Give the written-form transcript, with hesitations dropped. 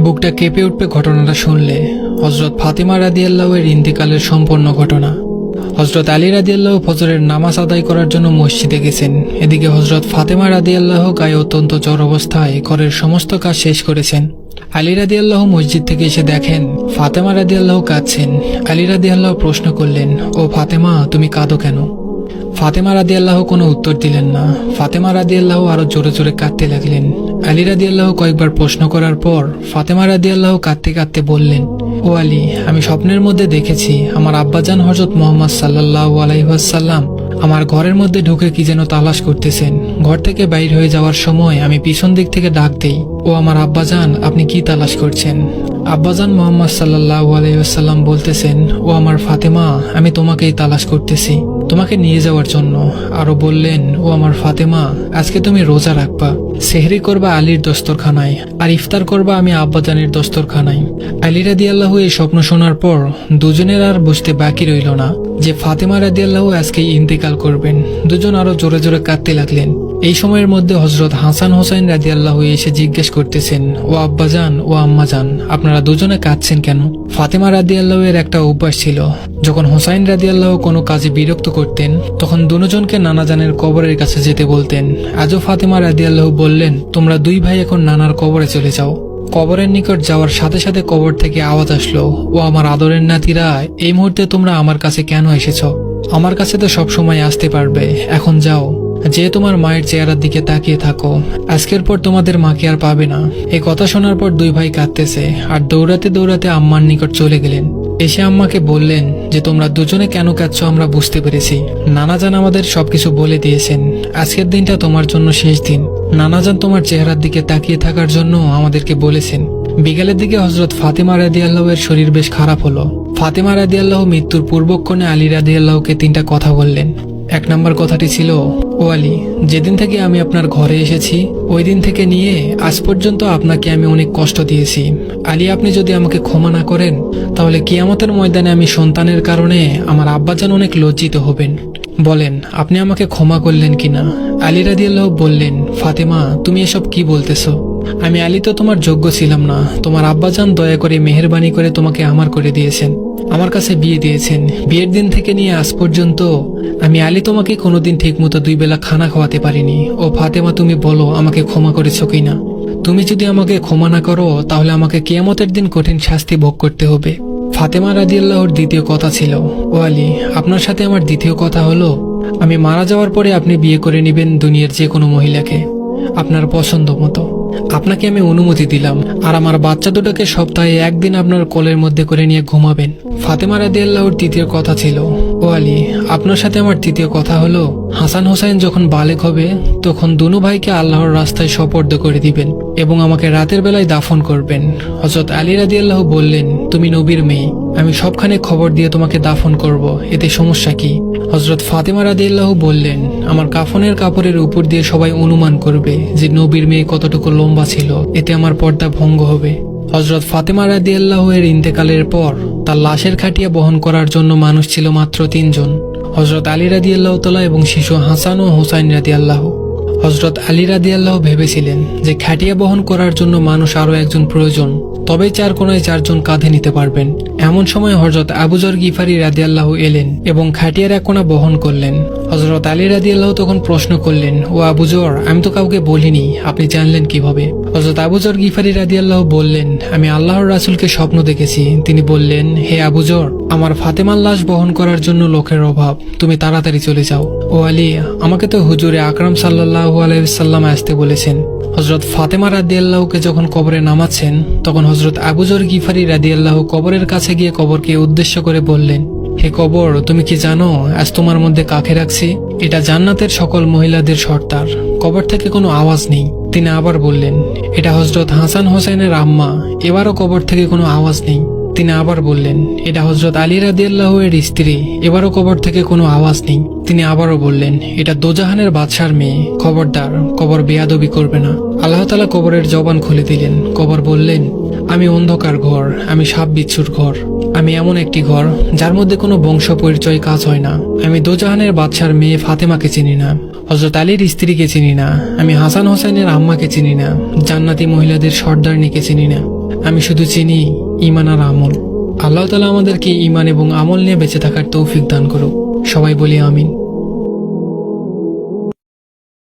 বুকটা কেঁপে উঠবে ঘটনাটা শুনলে। হযরত ফাতেমা রাদিয়াল্লাহু এর ইন্তিকালের সম্পূর্ণ ঘটনা। হযরত আলী রাদিয়াল্লাহু ফজরের নামাজ আদায় করার জন্য মসজিদে গেছেন। এদিকে হযরত ফাতেমা রাদিয়াল্লাহু গায়ে অত্যন্ত জ্বর অবস্থায় ঘরের সমস্ত কাজ শেষ করেছেন। আলী রাদিয়াল্লাহু মসজিদ থেকে এসে দেখেন ফাতেমা রাদিয়াল্লাহু কাঁদছেন। আলী রাদিয়াল্লাহু প্রশ্ন করলেন, ও ফাতেমা, তুমি কাঁদো কেন? ফাতেমা রাদিয়াল্লাহু কোনো উত্তর দিলেন না। ফাতেমা রাদিয়াল্লাহু আরো জোরে জোরে কাঁদতে লাগলেন। আলী রাদিয়াল্লাহু কয়েকবার প্রশ্ন করার পর ফাতেমা রাদিয়াল্লাহু কাঁদতে কাঁদতে বললেন, ও আলী, আমি স্বপ্নের মধ্যে দেখেছি আমার আব্বাজান হযরত মুহাম্মদ সাল্লাল্লাহু আলাইহি ওয়াসাল্লাম আমার ঘরের মধ্যে ঢুকে কি যেন তালাশ করতেছেন। ঘর থেকে বাইর হয়ে যাওয়ার সময় আমি পিছন দিক থেকে ডাক দেই, ও আমার আব্বাজান, আপনি কি তালাশ করছেন? আব্বাজান মুহাম্মদ সাল্লাল্লাহু আলাইহি ওয়াসাল্লাম বলতেছেন, ও আমার ফাতেমা, আমি তোমাকেই তালাশ করতেছি, তোমাকে নিয়ে যাওয়ার জন্য। আরো বললেন, ও আমার ফাতেমা, আজকে তুমি রোজা রাখবা, সেহরি করবা আলীর দস্তরখানায়, আর ইফতার করবা আমি আব্বাজানের দস্তরখানায়। আলী রাদিয়াল্লাহু এই স্বপ্ন শোনার পর দুজনের আর বুঝতে বাকি রইল না যে ফাতেমা রাদিয়াল্লাহু আজকে ইন্তেকাল করবেন। দুজন আরো জোরে জোরে কাঁদতে লাগলেন। এই সময়ের মধ্যে হযরত হাসান হোসাইন রাদিয়াল্লাহু এসে জিজ্ঞেস করতেছেন, ও আব্বাজান, ও আম্মাজান, আপনারা দুজনে কাঁদছেন কেন? ফাতেমা রাদিয়াল্লাহু এর একটা অভ্যাস ছিল, যখন হোসাইন রাদিয়াল্লাহু কোনো কাজে বিরক্ত করতেন তখন দুজনকে নানাজানের কবরের কাছে যেতে বলতেন। আজও ফাতেমা রাদিয়াল্লাহু বললেন, তোমরা দুই ভাই এখন নানার কবরে চলে যাও। কবরের নিকট যাওয়ার সাথে সাথে কবর থেকে আওয়াজ আসলো, ও আমার আদরের নাতিরা, এই মুহূর্তে তোমরা আমার কাছে কেন এসেছ? আমার কাছে তো সব সময় আসতে পারবে, এখন যাও, যে তোমার মায়ের চেহারার দিকে তাকিয়ে থাকো, আজকের পর তোমাদের মাকে আর পাবে না। এই কথা শোনার পর দুই ভাই কাঁদতেছে আর দৌড়াতে দৌড়াতে আম্মার নিকট চলে গেলেন। এসে আম্মাকে বললেন যে তোমরা দুজনে কেন কাঁদছো আমরা বুঝতে পেরেছি, নানাজান আমাদের সবকিছু বলে দিয়েছেন, আজকের দিনটা তোমার জন্য শেষ দিন। নানাজান তোমার চেহারার দিকে তাকিয়ে থাকার জন্য আমাদেরকে বলেছেন। বিকালের দিকে হযরত ফাতেমা রাদিয়াল্লাহু এর শরীর বেশ খারাপ হলো। ফাতেমা রাদিয়াল্লাহু মৃত্যুর পূর্বক্ষণে আলী রাদিয়াল্লাহুকে তিনটা কথা বললেন। এক নম্বর কথাটি ছিল, ও আলী, যেদিন থেকে আমি আপনার ঘরে এসেছি ওই দিন থেকে নিয়ে আজ পর্যন্ত আপনাকে আমি অনেক কষ্ট দিয়েছি। আলী, আপনি যদি আমাকে ক্ষমা না করেন তাহলে কিয়ামতের ময়দানে আমি সন্তানের কারণে আমার আব্বাজান অনেক লজ্জিত হবেন। বলেন আপনি আমাকে ক্ষমা করলেন কিনা? আলী রাদিয়াল্লাহু বললেন, ফাতেমা, তুমি এসব কি বলতেছো? আমি আলী তো তোমার যোগ্য ছিলাম না। তোমার আব্বাজান দয়া করে মেহেরবানি করে তোমাকে আমার করে দিয়েছেন, আমার কাছে বিয়ে দিয়েছেন। বিয়ের দিন থেকে নিয়ে আজ পর্যন্ত আমি আলী তোমাকে কোনোদিন ঠিকমতো দুই বেলা খানা খাওয়াতে পারিনি। ও ফাতেমা, তুমি বলো আমাকে ক্ষমা করেছো কিনা? তুমি যদি আমাকে ক্ষমা না করো তাহলে আমাকে কিয়ামতের দিন কঠিন শাস্তি ভোগ করতে হবে। ফাতেমা রাদিয়াল্লাহুর দ্বিতীয় কথা ছিল, ও আলী, আপনার সাথে আমার দ্বিতীয় কথা হলো, আমি মারা যাওয়ার পরে আপনি বিয়ে করে নেবেন দুনিয়ার যে কোনো মহিলাকে আপনার পছন্দ মতো। আপনাকে আমি অনুমতি দিলাম, আর আমার বাচ্চা দুটোকে সপ্তাহে একদিন আপনার কোলের মধ্যে করে নিয়ে ঘুমাবেন। ফাতেমা রাদিয়াল্লাহুর তৃতীয় কথা ছিল, ও আলী, আপনার সাথে আমার তৃতীয় কথা হলো, হাসান হোসাইন যখন বালেগ হবে তখন দুনু ভাইকে আল্লাহর রাস্তায় সোপর্দ করে দিবেন এবং আমাকে রাতের বেলায় দাফন করবেন। হযরত আলী রাদিয়াল্লাহু বললেন, তুমি নবীর মেয়ে, আমি সবখানে খবর দিয়ে তোমাকে দাফন করব, এতে সমস্যা কি? হযরত ফাতেমা রাদিয়াল্লাহু বললেন, আমার কাফনের কাপড়ের উপর দিয়ে সবাই অনুমান করবে যে নবীর মেয়ে কতটুকু লম্বা ছিল, এতে আমার পর্দা ভঙ্গ হবে। হযরত ফাতেমা রাদিয়াল্লাহু এর ইন্তেকালের পর তার লাশের খাটিয়া বহন করার জন্য মানুষ ছিল মাত্র 3 জন, হযরত আলী রাদিয়াল্লাহু তাআলা এবং শিশু হাসান ও হুসাইন রাদিয়াল্লাহু। হযরত আলী রাদিয়াল্লাহু ভেবেছিলেন যে খাটিয়া বহন করার জন্য মানুষ আরো একজন প্রয়োজন, তবেই 4 কোণায় 4 জন কাঁধে নিতে পারবেন। এমন সময় হযরত আবু যর গিফারি রাদিয়াল্লাহু এলেন এবং খাটিয়ার এক কোণা বহন করলেন। হযরত আলী রাদিয়াল্লাহু তখন প্রশ্ন করলেন, ও আবু যর, আমি তো কাউকে বলিনি, আপনি জানলেন কিভাবে? হযরত আবু যর গিফারি রাদিয়াল্লাহু বললেন, আমি আল্লাহর রাসূলকে স্বপ্ন দেখেছি, তিনি বললেন, হে আবু যর, আমার ফাতেমার লাশ বহন করার জন্য লোকের অভাব, তুমি তাড়াতাড়ি চলে যাও। ও আলী, আমাকে তো হুজুরে আকরাম সাল্লাল্লাহু আলাইহি ওয়াসাল্লাম আসতে বলেছেন। হযরত ফাতেমা রাদিয়াল্লাহুকে যখন কবরে নামাচ্ছেন তখন হযরত আবু যর গিফারি রাদিয়াল্লাহু কবরের কাছে গিয়ে কবরকে উদ্দেশ্য করে বললেন, হে কবর, তুমি কি জানো আজ তোমার মধ্যে কাকে রাখছি? এটা জান্নাতের সকল মহিলাদের সর্দার। কবর থেকে কোনো আওয়াজ নেই। তিনি আবার বললেন, এটা হযরত হাসান হোসেনের আম্মা। এবারও কবর থেকে কোনো আওয়াজ নেই। তিনি আবার বললেন, এটা হযরত আলী রাদিয়াল্লাহু এর স্ত্রী। এবারও কবর থেকে কোনো আওয়াজ নেই। তিনি আবারও বললেন, এটা দোজাহানের বাদশার মেয়ে। খবরদার, কবর বেয়াদবি করবে না। আল্লাহ তাআলা কবরের জবান খুলে দিলেন। কবর বললেন, আমি অন্ধকার ঘর, আমি সাপ বিচ্ছুর ঘর, আমি এমন একটি ঘর যার মধ্যে কোনো বংশ পরিচয় কাজ হয় না। আমি দোজাহানের বাদশার মেয়ে ফাতেমাকে চিনি না। হযরত আলীর স্ত্রীকে চিনি না, আমি হাসান হোসেনের আম্মাকে চিনি না, জান্নাতি মহিলাদের সর্দারনিকে চিনি না। আমি শুধু চিনি ঈমান আর আমল। আল্লাহ তাআলা আমাদেরকে ঈমান এবং আমল নিয়ে বেঁচে থাকার তৌফিক দান করুক। সবাই বলি আমিন।